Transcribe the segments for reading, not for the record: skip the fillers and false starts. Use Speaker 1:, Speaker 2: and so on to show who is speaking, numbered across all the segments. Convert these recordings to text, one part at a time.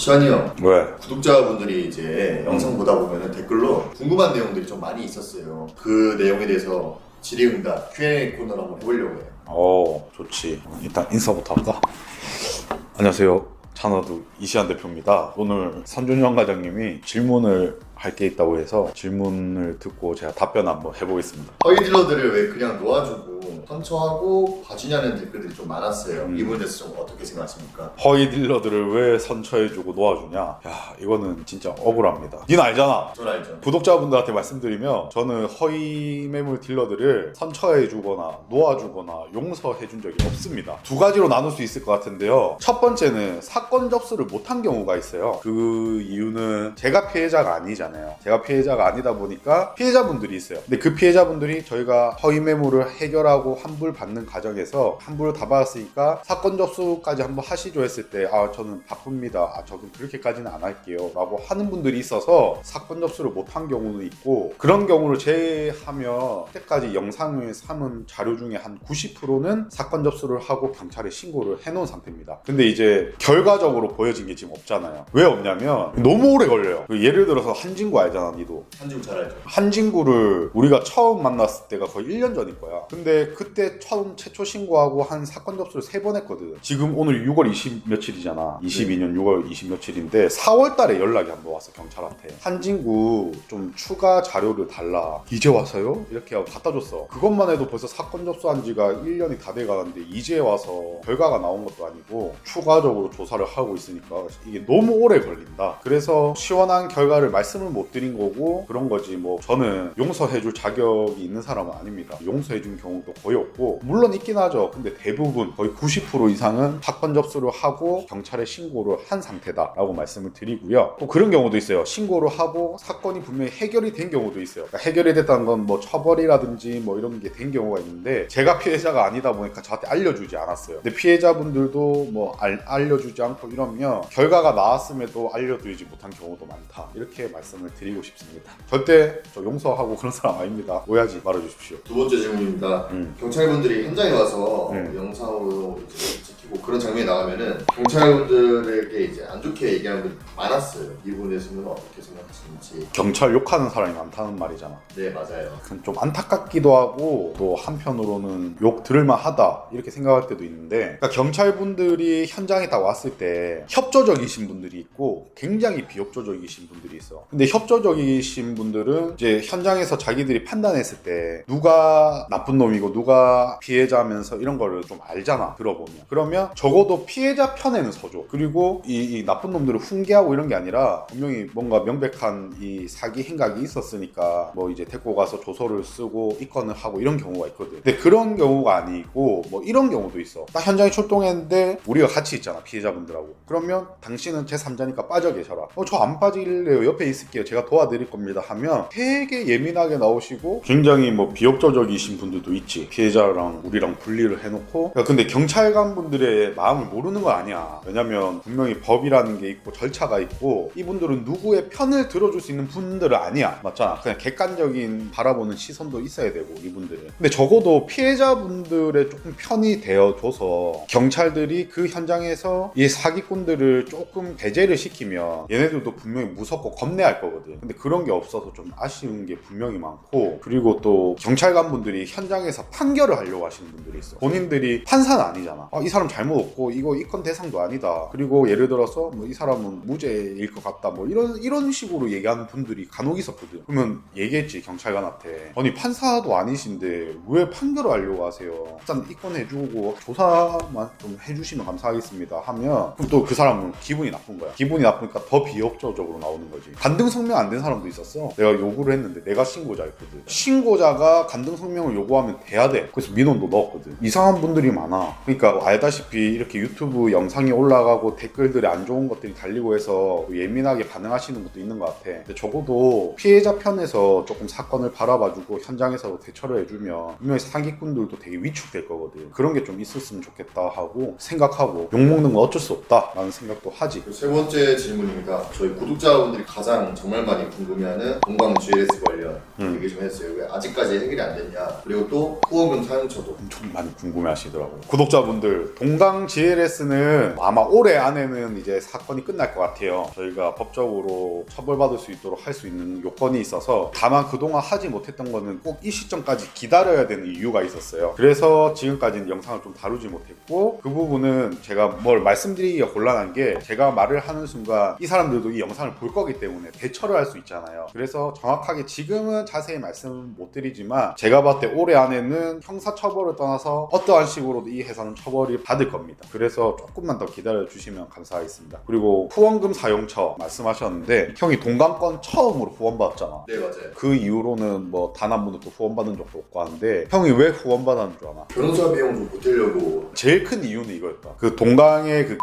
Speaker 1: 지환이 형,
Speaker 2: 왜?
Speaker 1: 구독자분들이 이제 영상 보다 보면 댓글로 궁금한 내용들이 좀 많이 있었어요. 그 내용에 대해서 질의응답 Q&A 코너를 한번 해보려고 해요.
Speaker 2: 좋지. 일단 인사부터 할까? 안녕하세요. 차나두 이시안 대표입니다. 오늘 선준영 과장님이 질문을 할 게 있다고 해서 질문을 듣고 제가 답변 한번 해보겠습니다.
Speaker 1: 허위 딜러들을 왜 그냥 놓아주고 선처하고 봐주냐는 댓글들이 좀 많았어요. 이 부분에 대해서 좀 어떻게 생각하십니까?
Speaker 2: 허위 딜러들을 왜 선처해주고 놓아주냐? 야, 이거는 진짜 억울합니다. 니는 알잖아.
Speaker 1: 전 알죠.
Speaker 2: 구독자분들한테 말씀드리면 저는 허위 매물 딜러들을 선처해주거나 놓아주거나 용서해준 적이 없습니다. 두 가지로 나눌 수 있을 것 같은데요. 첫 번째는 사건 접수를 못한 경우가 있어요. 그 이유는 제가 피해자가 아니잖아요. 제가 피해자가 아니다 보니까 피해자분들이 있어요. 근데 그 피해자분들이 저희가 허위 매물을 해결하고 환불 받는 과정에서 환불을 다 받았으니까 사건 접수까지 한번 하시죠 했을 때 저는 바쁩니다. 저는 그렇게까지는 안 할게요 라고 하는 분들이 있어서 사건 접수를 못한 경우도 있고, 그런 경우를 제외하면 그때까지 영상을 삼은 자료 중에 한 90%는 사건 접수를 하고 경찰에 신고를 해놓은 상태입니다. 근데 이제 결과적으로 보여진 게 지금 없잖아요. 왜 없냐면 너무 오래 걸려요. 예를 들어서 한진구 알잖아, 니도.
Speaker 1: 한지구 잘 알죠.
Speaker 2: 한진구를 우리가 처음 만났을 때가 거의 1년 전일 거야. 근데 그때 처음 최초 신고하고 한 사건 접수를 3번 했거든. 지금 오늘 6월 20 며칠이잖아. 22년 6월 20 며칠인데 4월 달에 연락이 한 번 왔어, 경찰한테. 한진구 좀 추가 자료를 달라. 이제 와서요? 이렇게 하고 갖다 줬어. 그것만 해도 벌써 사건 접수한 지가 1년이 다 돼가는데 이제 와서 결과가 나온 것도 아니고 추가적으로 조사를 하고 있으니까 이게 너무 오래 걸린다. 그래서 시원한 결과를 말씀을 못 드린 거고 그런 거지. 뭐 저는 용서해줄 자격이 있는 사람은 아닙니다. 용서해준 경우도 거의 없고, 물론 있긴 하죠. 근데 대부분 거의 90% 이상은 사건 접수를 하고 경찰에 신고를 한 상태다라고 말씀을 드리고요. 또 그런 경우도 있어요. 신고를 하고 사건이 분명히 해결이 된 경우도 있어요. 그러니까 해결이 됐다는 건 뭐 처벌이라든지 뭐 이런 게 된 경우가 있는데 제가 피해자가 아니다 보니까 저한테 알려주지 않았어요. 근데 피해자분들도 뭐 알려주지 않고 이러면 결과가 나왔음에도 알려드리지 못한 경우도 많다. 이렇게 말씀을 드리고 싶습니다. 절대 저 용서하고 그런 사람 아닙니다. 오해하지 말아주십시오.
Speaker 1: 두 번째 질문입니다. 경찰분들이 현장에 와서
Speaker 2: 음.
Speaker 1: 영상으로 이제 지키고 그런 장면이 나가면은 경찰분들에게 이제 안 좋게 얘기하는 분이 많았어요. 이 부분에 대해서는 어떻게 생각하시는지.
Speaker 2: 경찰 욕하는 사람이 많다는 말이잖아.
Speaker 1: 네, 맞아요.
Speaker 2: 그건 좀 안타깝기도 하고 또 한편으로는 욕 들을만 하다 이렇게 생각할 때도 있는데, 그러니까 경찰분들이 현장에 다 왔을 때 협조적이신 분들이 있고 굉장히 비협조적이신 분들이 있어. 근데 협조적이신 분들은 이제 현장에서 자기들이 판단했을 때 누가 나쁜 놈이고 누가 피해자면서 이런 거를 좀 알잖아, 들어보면. 그러면 적어도 피해자 편에는 서줘. 그리고 이 나쁜 놈들을 훈계하고 이런 게 아니라 분명히 뭔가 명백한 이 사기 행각이 있었으니까 뭐 이제 데리고 가서 조서를 쓰고 입건을 하고 이런 경우가 있거든. 근데 그런 경우가 아니고 뭐 이런 경우도 있어. 딱 현장에 출동했는데 우리가 같이 있잖아, 피해자분들하고. 그러면 당신은 제3자니까 빠져 계셔라. 저 안 빠질래요, 옆에 있을게요, 제가 도와드릴 겁니다 하면 되게 예민하게 나오시고 굉장히 뭐 비협조적이신 분들도 있지. 피해자랑 우리랑 분리를 해놓고. 근데 경찰관 분들의 마음을 모르는 건 아니야. 왜냐면 분명히 법이라는 게 있고 절차가 있고 이분들은 누구의 편을 들어줄 수 있는 분들은 아니야. 맞잖아. 그냥 객관적인 바라보는 시선도 있어야 되고 이분들은. 근데 적어도 피해자분들의 조금 편이 되어줘서 경찰들이 그 현장에서 이 사기꾼들을 조금 배제를 시키면 얘네들도 분명히 무섭고 겁내할 거거든. 근데 그런 게 없어서 좀 아쉬운 게 분명히 많고, 그리고 또 경찰관 분들이 현장에서 판결을 하려고 하시는 분들이 있어. 본인들이 판사는 아니잖아. 이 사람 잘못 없고 이거 입건 대상도 아니다. 그리고 예를 들어서 뭐 이 사람은 무죄일 것 같다. 뭐 이런 식으로 얘기하는 분들이 간혹 있었거든. 그러면 얘기했지, 경찰관한테. 아니 판사도 아니신데 왜 판결을 하려고 하세요? 일단 입건해주고 조사만 좀 해주시면 감사하겠습니다 하면 또 그 사람은 기분이 나쁜 거야. 기분이 나쁘니까 더 비협조적으로 나오는 거지. 간등 성명 안 된 사람도 있었어. 내가 요구를 했는데 내가 신고자였거든. 신고자가 간등 성명을 요구하면 돼야 돼. 그래서 민원도 넣었거든. 이상한 분들이 많아. 그러니까 알다시피 이렇게 유튜브 영상이 올라가고 댓글들에 안 좋은 것들이 달리고 해서 예민하게 반응하시는 것도 있는 것 같아. 근데 적어도 피해자 편에서 조금 사건을 바라봐주고 현장에서 대처를 해주면 분명히 사기꾼들도 되게 위축될 거거든. 그런 게 좀 있었으면 좋겠다 하고 생각하고, 욕먹는 건 어쩔 수 없다 라는 생각도 하지.
Speaker 1: 세 번째 질문입니다. 저희 구독자분들이 가장 정말 많이 궁금해하는 동방 GLS 관련 얘기 좀 했어요. 왜 아직까지 해결이 안 됐냐. 그리고 또 후원금 사용처도
Speaker 2: 엄청 많이 궁금해하시더라고요. 구독자분들, 동강 GLS는 아마 올해 안에는 이제 사건이 끝날 것 같아요. 저희가 법적으로 처벌받을 수 있도록 할 수 있는 요건이 있어서, 다만 그동안 하지 못했던 거는 꼭 이 시점까지 기다려야 되는 이유가 있었어요. 그래서 지금까지는 영상을 좀 다루지 못했고, 그 부분은 제가 뭘 말씀드리기가 곤란한 게, 제가 말을 하는 순간 이 사람들도 이 영상을 볼 거기 때문에 대처를 할 수 있잖아요. 그래서 정확하게 지금은 자세히 말씀 못 드리지만, 제가 봤을 때 올해 안에는 형사처벌을 떠나서 어떠한 식으로도 이 회사는 처벌이 받을 겁니다. 그래서 조금만 더 기다려 주시면 감사하겠습니다. 그리고 후원금 사용처 말씀하셨는데, 형이 동강권 처음으로 후원받았잖아.
Speaker 1: 네 맞아요.
Speaker 2: 그 이후로는 뭐 단 한 번도 또 후원받은 적도 없고 하는데, 형이 왜 후원받았는 줄 아나?
Speaker 1: 변호사 비용 좀 보태려고.
Speaker 2: 제일 큰 이유는 이거였다. 그 동강의 그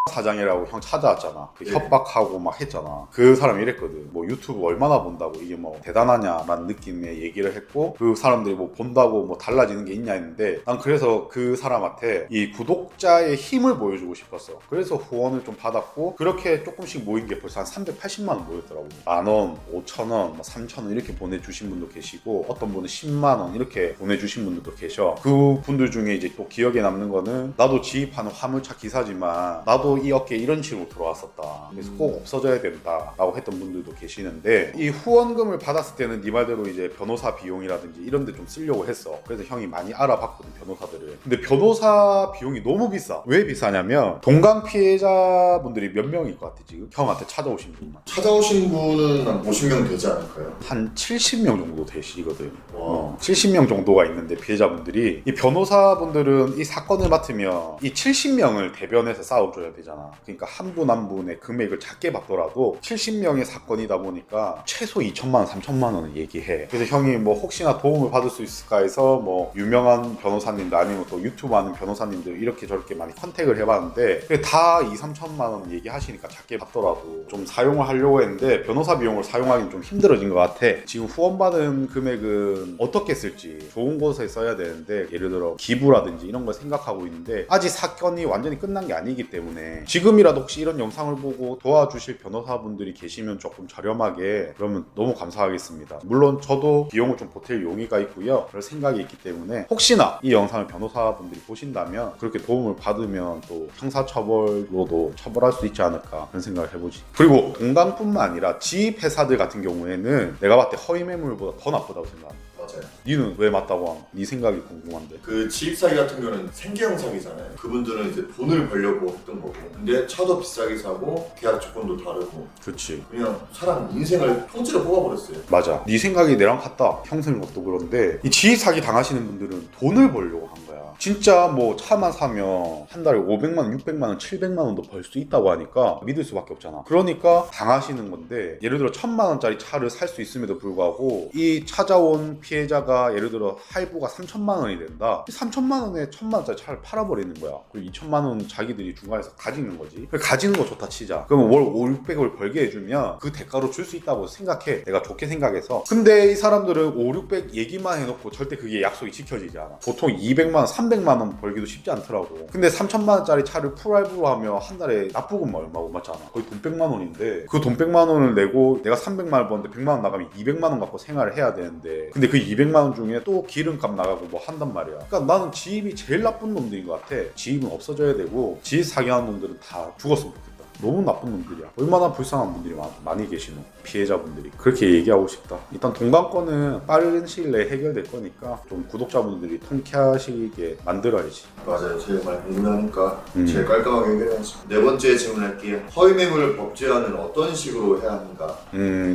Speaker 2: 사장이라고 형 찾아왔잖아. 그
Speaker 1: 네.
Speaker 2: 협박하고 막 했잖아. 그 사람이 이랬거든. 뭐 유튜브 얼마나 본다고 이게 뭐 대단하냐라는 느낌의 얘기를 했고, 그 사람들이 뭐 본다고 뭐 달라지는 게 있냐 했는데, 난 그래서 그 사람한테 이 구독자의 힘을 보여주고 싶었어. 그래서 후원을 좀 받았고, 그렇게 조금씩 모인 게 벌써 한 380만 원 모였더라고. 10,000원, 5,000원, 뭐 3,000원 이렇게 보내주신 분도 계시고, 어떤 분은 10만 원 이렇게 보내주신 분들도 계셔. 그 분들 중에 이제 또 기억에 남는 거는, 나도 지입하는 화물차 기사지만 나도 이 업계에 이런 식으로 들어왔었다. 그래서 꼭 없어져야 된다라고 했던 분들도 계시는데, 이 후원금을 받았을 때는 네 말대로 이제 변호사 비용이라든지 이런 데 좀 쓰려고 했어. 그래서 형이 많이 알아봤거든, 변호사들을. 근데 변호사 비용이 너무 비싸. 왜 비싸냐면, 동강 피해자분들이 몇 명일 것 같아 지금? 형한테 찾아오신 분만.
Speaker 1: 찾아오신 분은 한 50명 되지 않을까요?
Speaker 2: 한 70명 정도 되시거든.
Speaker 1: 와.
Speaker 2: 70명 정도가 있는데, 피해자분들이. 이 변호사분들은 이 사건을 맡으면 이 70명을 대변해서 싸워줘야 되잖아. 그러니까 한 분 한 분의 금액을 작게 받더라도 70명의 사건이다 보니까 최소 2천만 원, 3천만 원을 얘기해. 그래서 형이 뭐 혹시나 도움을 받을 수 있을까 해서 뭐 유명한 변호사님들, 아니면 또 유튜브 하는 변호사님들 이렇게 저렇게 많이 컨택을 해봤는데, 다 2, 3천만 원 얘기하시니까 작게 받더라도 좀 사용을 하려고 했는데, 변호사 비용을 사용하기는 좀 힘들어진 것 같아. 지금 후원받은 금액은 어떻게 쓸지 좋은 곳에 써야 되는데, 예를 들어 기부라든지 이런 걸 생각하고 있는데, 아직 사건이 완전히 끝난 게 아니기 때문에 지금이라도 혹시 이런 영상을 보고 도와주실 변호사분들이 계시면 조금 저렴하게, 그러면 너무 감사하겠습니다. 물론 저도 비용을 좀 보탤 용의가 있고요, 그럴 생각이 있기 때문에, 혹시나 이 영상을 변호사분들이 보신다면 그렇게 도움을 받으면 또 형사처벌로도 처벌할 수 있지 않을까, 그런 생각을 해보지. 그리고 동강뿐만 아니라 지입 회사들 같은 경우에는 내가 봤을 때 허위 매물보다 더 나쁘다고 생각합니다.
Speaker 1: 맞아요.
Speaker 2: 니는 왜 맞다고 하나? 네 생각이 궁금한데.
Speaker 1: 그 지입사기 같은 경우는 생계형 사기잖아요. 그분들은 이제 돈을 벌려고 했던 거고, 근데 차도 비싸게 사고 계약 조건도 다르고,
Speaker 2: 그렇지.
Speaker 1: 그냥 사람 인생을 통째로 뽑아버렸어요.
Speaker 2: 맞아. 네 생각이 내랑 같다. 형생 것도 그런데, 이 지입 사기 당하시는 분들은 돈을 벌려고 한 거야. 진짜 뭐 차만 사면 한 달에 500만 원, 600만 원, 700만 원도 벌 수 있다고 하니까 믿을 수밖에 없잖아. 그러니까 당하시는 건데, 예를 들어 1,000만 원짜리 차를 살 수 있음에도 불구하고 이 찾아온 피해자가 예를 들어 할부가 3,000만 원이 된다. 3,000만 원에 1,000만 원짜리 차를 팔아버리는 거야. 그리고 2,000만 원 자기들이 중간에서 가지는 거지. 가지는 거 좋다 치자. 그러면 월 5, 600을 벌게 해주면 그 대가로 줄 수 있다고 생각해. 내가 좋게 생각해서. 근데 이 사람들은 5, 600 얘기만 해놓고 절대 그게 약속이 지켜지지 않아. 보통 200만 원, 300만 원 벌기도 쉽지 않더라고. 근데 3,000만 원짜리 차를 풀할부로 하면 한 달에 납부금 얼마고 맞잖아. 거의 돈 100만 원인데, 그 돈 100만 원을 내고 내가 300만 원 버는데 100만 원 나가면 200만 원 갖고 생활을 해야 되는데, 근데 그 200만 원 중에 또 기름값 나가고 뭐 한단 말이야. 그러니까 나는 지입이 제일 나쁜 놈들인 것 같아. 지입은 없어져야 되고, 지입 사기하는 놈들은 다 죽었으면 좋겠다. 너무 나쁜 놈들이야. 얼마나 불쌍한 분들이 많이 계시노, 피해자분들이. 그렇게 얘기하고 싶다. 일단 동강권은 빠른 시일 내에 해결될 거니까 좀 구독자분들이 통쾌하시게 만들어야지.
Speaker 1: 맞아요. 제일 많이 궁금해하니까 제일 깔끔하게 해결해야지. 네 번째 질문할게요. 허위 매물을 법제화는 어떤 식으로 해야 하는가?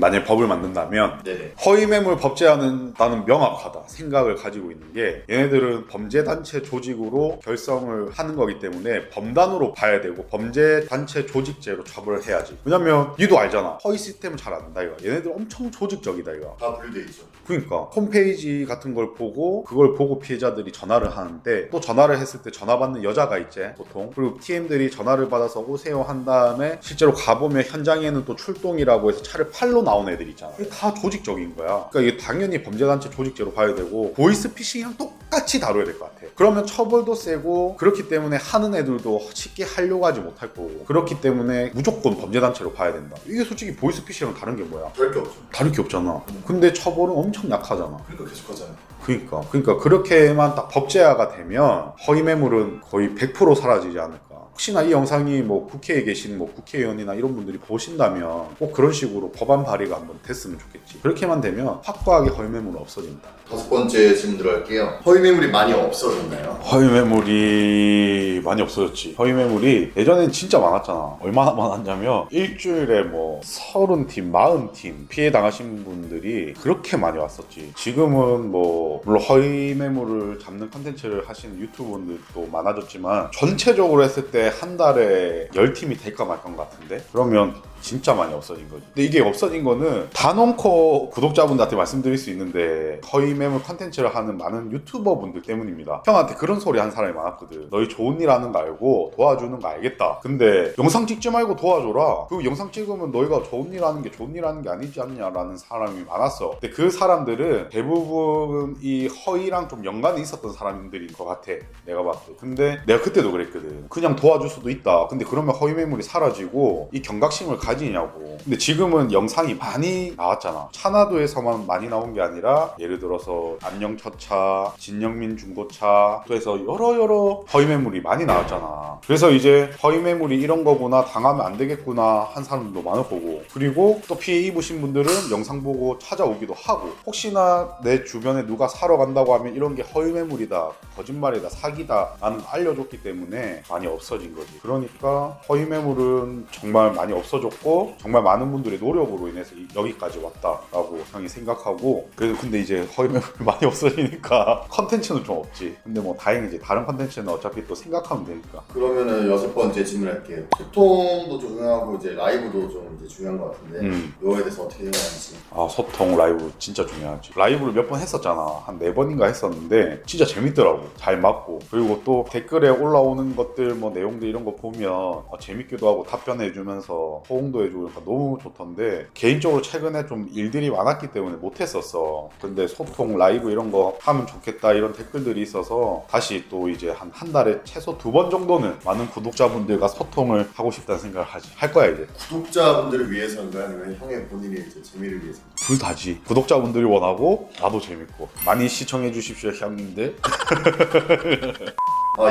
Speaker 2: 만약에 법을 만든다면,
Speaker 1: 네네.
Speaker 2: 허위 매물 법제화는 나는 명확하다 생각을 가지고 있는 게, 얘네들은 범죄단체 조직으로 결성을 하는 거기 때문에 범단으로 봐야 되고, 범죄단체 조직죄로 처벌을 해야지. 왜냐면 니도 알잖아. 허위 시스템을 잘 안다 이거. 얘네들 엄청 조직적이다 이거.
Speaker 1: 다 분리돼 있죠.
Speaker 2: 그러니까 홈페이지 같은 걸 보고, 그걸 보고 피해자들이 전화를 하는데, 또 전화를 했을 때 전화 받는 여자가 있지 보통. 그리고 TM들이 전화를 받아서 오세요 한 다음에 실제로 가보면 현장에는 또 출동이라고 해서 차를 팔로 나온 애들 있잖아. 이게 다 조직적인 거야. 그러니까 이게 당연히 범죄단체 조직죄로 봐야 되고, 보이스피싱이랑 똑같아. 똑같이 다뤄야 될 것 같아. 그러면 처벌도 세고 그렇기 때문에 하는 애들도 쉽게 하려고 하지 못할 거고 그렇기 때문에 무조건 범죄단체로 봐야 된다. 이게 솔직히 보이스피싱이랑 다른 게 뭐야?
Speaker 1: 다를 게 없죠.
Speaker 2: 다를 게 없잖아. 근데 처벌은 엄청 약하잖아.
Speaker 1: 그러니까 계속 하잖아요.
Speaker 2: 그러니까 그렇게만 딱 법제화가 되면 허위매물은 거의 100% 사라지지 않을까. 혹시나 이 영상이 뭐 국회에 계신 뭐 국회의원이나 이런 분들이 보신다면 꼭 그런 식으로 법안 발의가 한번 됐으면 좋겠지. 그렇게만 되면 확고하게 허위매물은 없어진다.
Speaker 1: 5번째 질문 들어갈게요. 허위매물이 많이 없어졌나요?
Speaker 2: 허위매물이 많이 없어졌지. 허위매물이 예전엔 진짜 많았잖아. 얼마나 많았냐면 일주일에 뭐 30팀, 40팀 피해 당하신 분들이 그렇게 많이 왔었지. 지금은 뭐 물론 허위매물을 잡는 컨텐츠를 하시는 유튜버분들도 많아졌지만 전체적으로 했을 때 한 달에 10팀이 될까 말까 같은데 그러면 진짜 많이 없어진 거지. 근데 이게 없어진 거는 단언코 구독자분들한테 말씀드릴 수 있는데 허위매물 컨텐츠를 하는 많은 유튜버분들 때문입니다. 형한테 그런 소리 한 사람이 많았거든. 너희 좋은 일 하는 거 알고 도와주는 거 알겠다. 근데 영상 찍지 말고 도와줘라. 그 영상 찍으면 너희가 좋은 일 하는 게 좋은 일 하는 게 아니지 않냐라는 사람이 많았어. 근데 그 사람들은 대부분 이 허위랑 좀 연관이 있었던 사람들인 것 같아. 내가 봤을 때. 근데 내가 그때도 그랬거든. 그냥 도와줄 수도 있다. 근데 그러면 허위매물이 사라지고 이 경각심을 가지냐고. 근데 지금은 영상이 많이 나왔잖아. 차나도에서만 많이 나온 게 아니라 예를 들어서 안녕처차, 진영민 중고차 또 해서 여러 허위매물이 많이 나왔잖아. 그래서 이제 허위매물이 이런 거구나, 당하면 안 되겠구나 한 사람들도 많을 거고, 그리고 또 피해 입으신 분들은 영상 보고 찾아오기도 하고, 혹시나 내 주변에 누가 사러 간다고 하면 이런 게 허위매물이다, 거짓말이다, 사기다 라는 거 알려줬기 때문에 많이 없어진 거지. 그러니까 허위매물은 정말 많이 없어졌고 정말 많은 분들의 노력으로 인해서 여기까지 왔다라고 형이 생각하고, 그래도 근데 이제 허위매물이 많이 없어지니까 컨텐츠는 좀 없지. 근데 뭐 다행이지. 다른 컨텐츠는 어차피 또 생각하면 되니까.
Speaker 1: 그러면은 6번째 질문할게요. 소통도 중요하고 이제 라이브도 좀 이제 중요한 것 같은데 이거에 대해서 어떻게 생각하는지.
Speaker 2: 소통, 라이브 진짜 중요하지. 라이브를 몇 번 했었잖아. 한 4번인가 했었는데 진짜 재밌더라고. 잘 맞고. 그리고 또 댓글에 올라오는 것들 뭐 내용들 이런 거 보면 재밌기도 하고 답변해주면서 호응도 해주고 그러니까 너무 좋던데, 개인적으로 최근에 좀 일들이 많았기 때문에 못했었어. 근데 소통, 라이브 이런 거 하면 좋겠다 이런 댓글들이 있어서 다시 또 이제 한 달에 최소 2번 정도는 많은 구독자분들과 소통을 하고 싶다는 생각을 할 거야 이제.
Speaker 1: 구독자분들을 위해서인가요? 아니면 형의 본인의 이제 재미를 위해서?
Speaker 2: 둘 다지. 구독자분들이 원하고 나도 재밌고. 많이 시청해 주십시오 형님들.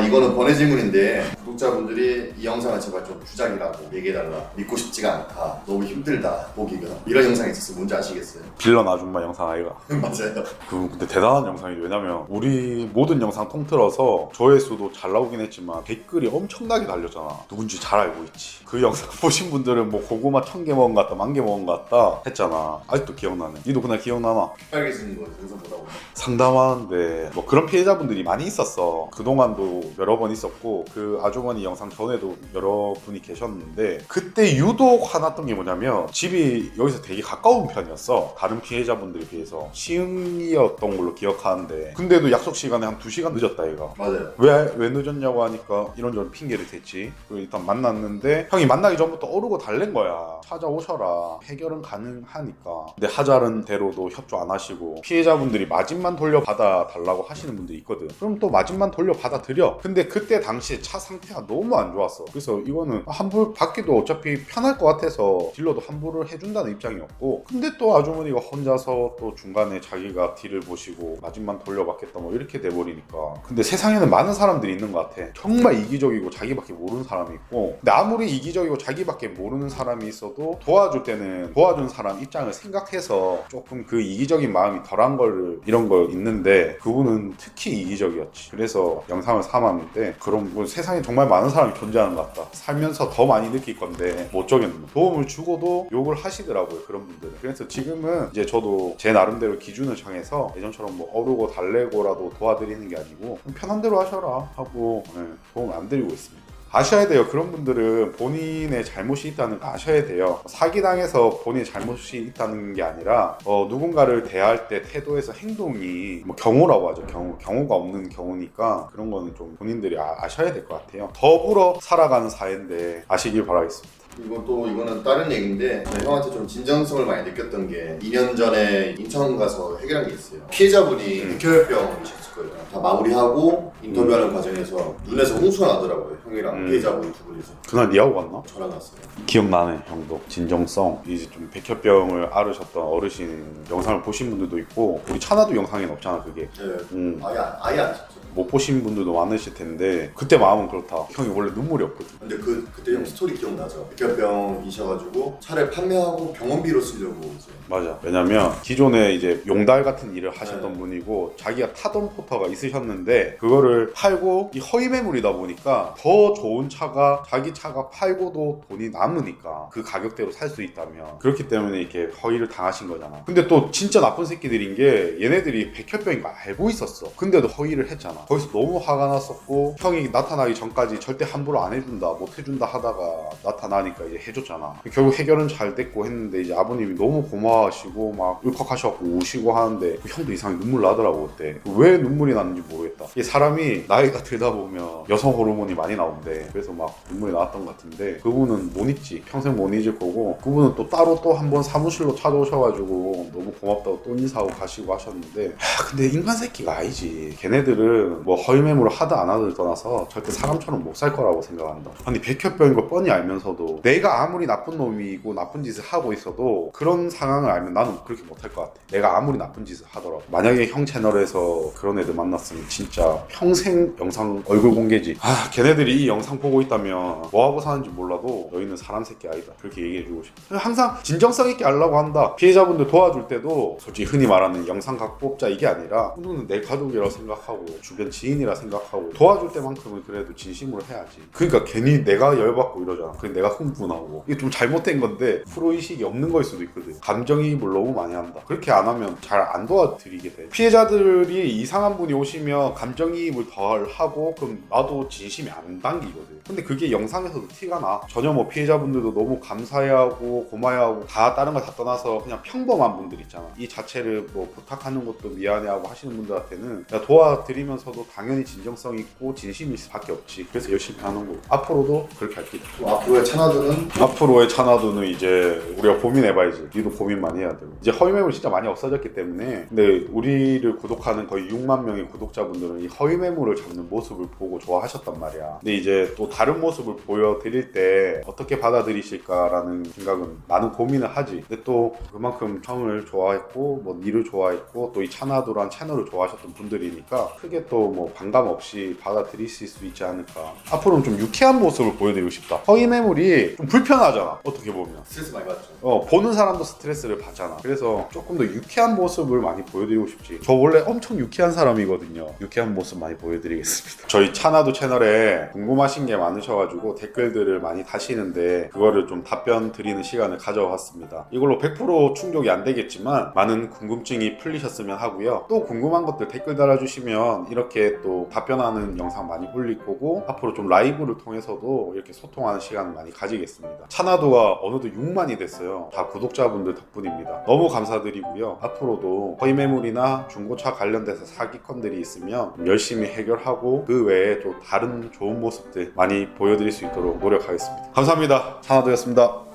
Speaker 1: 이거는 번외 질문인데, 구독자분들이 이 영상을 제발 좀 주작이라고 얘기해달라, 믿고 싶지가 않다, 너무 힘들다 보기가, 이런 영상이 있었어요. 뭔지 아시겠어요?
Speaker 2: 빌런 아줌마 영상 아이가.
Speaker 1: 맞아요.
Speaker 2: 근데 대단한 영상이죠. 왜냐면 우리 모든 영상 통틀어서 조회수도 잘 나오긴 했지만 댓글이 엄청나게 달렸잖아. 누군지 잘 알고 있지. 그 영상 보신 분들은 뭐 고구마 1000개 먹은 것 같다, 10,000개 먹은 것 같다 했잖아. 아직도 기억나네. 니도 그날 기억나나?
Speaker 1: 빨개지는 거 영상 보다 보면.
Speaker 2: 상담하는데 뭐 그런 피해자분들이 많이 있었어. 그동안도 여러 번 있었고 그 아주머니 영상 전에도 여러 분이 계셨는데, 그때 유독 화났던 게 뭐냐면 집이 여기서 되게 가까운 편이었어. 다른 피해자분들에 비해서. 시흥이었던 걸로 기억하는데 근데도 약속 시간에 한 2시간 늦었다 얘가.
Speaker 1: 맞아요.
Speaker 2: 왜 늦었냐고 하니까 이런저런 핑계를 댔지. 그리고 일단 만났는데 형이 만나기 전부터 어르고 달랜 거야. 찾아오셔라, 해결은 가능하니까. 근데 하자는 대로도 협조 안 하시고 피해자분들이 마진만 돌려받아 달라고 하시는 분들이 있거든. 그럼 또 마진만 돌려받아 드려. 근데 그때 당시에 차 상태가 너무 안 좋았어. 그래서 이거는 환불 받기도 어차피 편할 것 같아서 딜러도 환불을 해준다는 입장이었고, 근데 또 아주머니가 혼자서 또 중간에 자기가 딜을 보시고 마진만 돌려받겠다 뭐 이렇게 돼버리니까. 근데 세상에는 많은 사람들이 있는 것 같아. 정말 이기적이고 자기밖에 모르는 사람이 있고, 근데 아무리 이기적이고 자기밖에 모르는 사람이 있어도 도와줄 때는 도와준 사람 입장을 생각해서 조금 그 이기적인 마음이 덜한 걸 이런 거 있는데, 그분은 특히 이기적이었지. 그래서 영상을 삼았는데, 그런 뭐 세상에 정말 많은 사람이 존재하는 것 같다. 살면서 더 많이 느낄 건데 못 적였는, 도움을 주고도 욕을 하시더라고요 그런 분들은. 그래서 지금은 이제 저도 제 나름대로 기준을 정해서 예전처럼 뭐 어르고 달래고라도 도와드리는 게 아니고 편한 대로 하셔라 하고 도움을 안 드리고 있습니다. 아셔야 돼요. 그런 분들은 본인의 잘못이 있다는 거 아셔야 돼요. 사기당해서 본인의 잘못이 있다는 게 아니라 누군가를 대할 때 태도에서 행동이 뭐 경우라고 하죠. 경우가 없는 경우니까 그런 거는 좀 본인들이 아셔야 될 것 같아요. 더불어 살아가는 사회인데 아시길 바라겠습니다.
Speaker 1: 그리고 또 이거는 다른 얘기인데, 형한테 좀 진정성을 많이 느꼈던 게 2년 전에 인천 가서 해결한 게 있어요. 피해자분이 흑혈병이셨을 거예요. 다 마무리하고 인터뷰하는 과정에서 눈에서 홍수가 나더라고요. 형이랑 피해자분 두 분이서.
Speaker 2: 그날 니하고 갔나?
Speaker 1: 저랑 갔어요.
Speaker 2: 기억나네 형도. 진정성 이제 좀 백혈병을 앓으셨던 어르신 영상을 보신 분들도 있고 우리 차나도 영상엔 없잖아 그게.
Speaker 1: 네. 아예 안 찍죠.
Speaker 2: 못 보신 분들도 많으실 텐데 그때 마음은 그렇다. 형이 원래 눈물이 없거든.
Speaker 1: 근데 그때 형 스토리 기억나죠? 백혈병이셔가지고 차를 판매하고 병원비로 쓰려고 이제.
Speaker 2: 맞아. 왜냐면 기존에 이제 용달 같은 일을 하셨던 분이고 자기가 타던 포터가 있으셨는데 그거를 팔고 이 허위 매물이다 보니까 더 좋은 차가 자기 차가 팔고도 돈이 남으니까 그 가격대로 살 수 있다면 그렇기 때문에 이렇게 허위를 당하신 거잖아. 근데 또 진짜 나쁜 새끼들인 게 얘네들이 백혈병인 거 알고 있었어. 근데도 허위를 했잖아. 거기서 너무 화가 났었고 형이 나타나기 전까지 절대 함부로 안 해준다 못 해준다 하다가 나타나니까 이제 해줬잖아. 결국 해결은 잘 됐고 했는데 이제 아버님이 너무 고마워하시고 막 울컥하셔갖고 우시고 하는데 그 형도 이상하게 눈물 나더라고 그때. 왜 눈물이 났는지 모르겠다. 이게 사람이 나이가 들다 보면 여성 호르몬이 많이 나온대. 그래서 막 눈물이 나왔던 것 같은데 그분은 못 잊지. 평생 못 잊을 거고 그분은 또 따로 또 한 번 사무실로 찾아오셔가지고 너무 고맙다고 또 인사하고 가시고 하셨는데 근데 인간 새끼가 아니지. 걔네들은 뭐 허위 매물을 하든 안 하든 떠나서 절대 사람처럼 못 살 거라고 생각한다. 아니 백혈병인 거 뻔히 알면서도 내가 아무리 나쁜 놈이고 나쁜 짓을 하고 있어도 그런 상황을 알면 나는 그렇게 못할 것 같아. 내가 아무리 나쁜 짓을 하더라도. 만약에 형 채널에서 그런 애들 만났으면 진짜 평생 영상 얼굴 공개지. 걔네들이 이 영상 보고 있다면 뭐하고 사는지 몰라도 너희는 사람 새끼 아니다. 그렇게 얘기해주고 싶어. 항상 진정성 있게 하려고 한다. 피해자분들 도와줄 때도 솔직히 흔히 말하는 영상 각 뽑자 이게 아니라 너는 내 가족이라고 생각하고 주변 지인이라 생각하고 도와줄 때만큼은 그래도 진심으로 해야지. 그러니까 괜히 내가 열받고 이러잖아. 그게 내가 흥분하고 이게 좀 잘못된 건데 프로의식이 없는 거일 수도 있거든. 감정이입을 너무 많이 한다. 그렇게 안 하면 잘 안 도와드리게 돼. 피해자들이 이상한 분이 오시면 감정이입을 덜 하고 그럼 나도 진심이 안 당기거든. 근데 그게 영상에서도 티가 나. 전혀 뭐 피해자분들도 너무 감사해하고 고마워하고 다 다른 거 다 떠나서 그냥 평범한 분들 있잖아. 이 자체를 뭐 부탁하는 것도 미안해하고 하시는 분들한테는 도와드리면서도 당연히 진정성 있고 진심일 수밖에 없지. 그래서 열심히 하는 거고 앞으로도 그렇게 할게.
Speaker 1: 앞으로의 차나두는?
Speaker 2: 앞으로의 차나두는 이제 우리가 고민해봐야지. 니도 고민 많이 해야 되고 이제 허위 매물 진짜 많이 없어졌기 때문에. 근데 우리를 구독하는 거의 6만 명의 구독자분들은 이 허위 매물을 잡는 모습을 보고 좋아하셨단 말이야. 근데 이제 또 다른 모습을 보여드릴 때 어떻게 받아들이실까라는 생각은 나는 고민을 하지. 근데 또 그만큼 형을 좋아했고 뭐 니를 좋아했고 또 이 차나두란 채널을 좋아하셨던 분들이니까 크게 또 뭐 반감 없이 받아들이실 수 있지 않을까. 앞으로는 좀 유쾌한 모습을 보여드리고 싶다. 허위 매물이 좀 불편하잖아. 어떻게 보면
Speaker 1: 스트레스 많이 받죠.
Speaker 2: 보는 사람도 스트레스를 받잖아. 그래서 조금 더 유쾌한 모습을 많이 보여드리고 싶지. 저 원래 엄청 유쾌한 사람이거든요. 유쾌한 모습 많이 보여드리겠습니다. 저희 차나두 채널에 궁금하신 게 많으셔가지고 댓글들을 많이 다시는데 그거를 좀 답변 드리는 시간을 가져왔습니다. 이걸로 100% 충족이 안 되겠지만 많은 궁금증이 풀리셨으면 하고요. 또 궁금한 것들 댓글 달아주시면 이렇게 또 답변하는 영상 많이 올릴 거고 앞으로 좀 라이브를 통해서도 이렇게 소통하는 시간을 많이 가지겠습니다. 차나두가 어느덧 6만이 됐어요. 다 구독자분들 덕분입니다. 너무 감사드리고요. 앞으로도 허위 매물이나 중고차 관련돼서 사기건들이 있으면 열심히 해결하고 그 외에 또 다른 좋은 모습들 많이 보여드릴 수 있도록 노력하겠습니다. 감사합니다. 차나두였습니다.